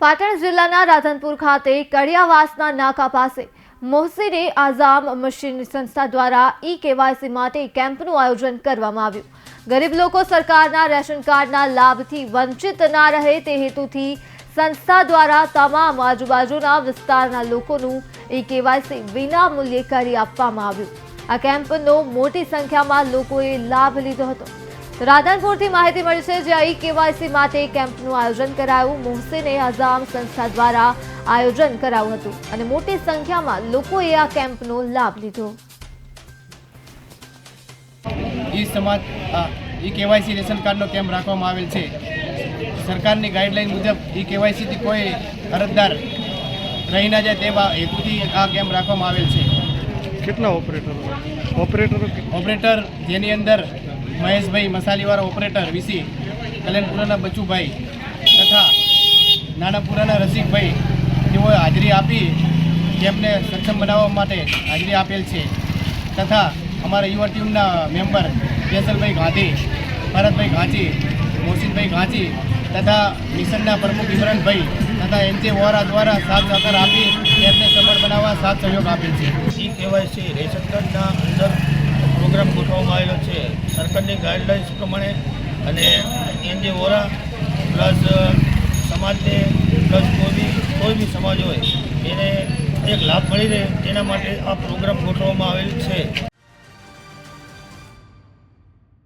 પાટણ જિલ્લાના રાધનપુર ખાતે કડિયાવાસના નાકા પાસે મોહસિને આઝામ મશીન સંસ્થા દ્વારા ઈ-કેવાયસી માટે કેમ્પનું આયોજન કરવામાં આવ્યું। ગરીબ લોકો સરકારના રેશન કાર્ડના લાભથી વંચિત ના રહે તે હેતુથી સંસ્થા દ્વારા તમામ આજુબાજુના વિસ્તારના લોકોનું ઈ-કેવાયસી વિના મૂલ્યે કરી આપવામાં આવ્યું। આ કેમ્પનો મોટી સંખ્યામાં લોકોએ લાભ લીધો હતો। રાધનપુરથી માહિતી મળી છે, જ્યાં ઈ-કેવાયસી માટે કેમ્પનું આયોજન કરાયું। મોહસિને આઝામ સંસ્થા દ્વારા આયોજન કરાયું હતું અને મોટી સંખ્યામાં લોકોએ આ કેમ્પનો લાભ લીધો। સમાજ ઈ-કેવાયસી રેશન કાર્ડનો કેમ્પ રાખવામાં આવેલ છે। સરકારની ગાઈડલાઈન મુજબ ઈ-કેવાયસીથી કોઈ અરજદાર રહી ના જાય તેવા હેતુથી આ કેમ્પ રાખવામાં આવેલ છે। કેટલા ઓપરેટર જેની અંદર મહેશભાઈ મસાલીવાળા ઓપરેટર વીસી, કલ્યાણપુરાના બચુભાઈ તથા નાનાપુરાના રસિકભાઈ તેઓએ હાજરી આપી કેમ્પને સક્ષમ બનાવવા માટે હાજરી આપેલ છે। તથા અમારા યુવા ટીમના મેમ્બર કેસરભાઈ ગાંધી, ભરતભાઈ ઘાંચી, મોહસિનભાઈ ઘાંચી તથા મિશનના પ્રમુખ ઇમરાનભાઈ તથા એનજે વોરા દ્વારા સાથ સહકાર આપી કેમ્પને સફળ બનાવવા સાથ સહયોગ આપેલ છે। ઈ-કેવાયસી રેશન કાર્ડના અંદર પ્રોગ્રામ ગોઠવવામાં આવેલો છે સરકારની ગાઈડલાઇન્સ પ્રમાણે, અને એનજે વોરા પ્લસ સમાજને પ્લસ કોઈ બી સમાજ હોય એને એક લાભ મળી રહે તેના માટે આ પ્રોગ્રામ ગોઠવવામાં આવેલ છે।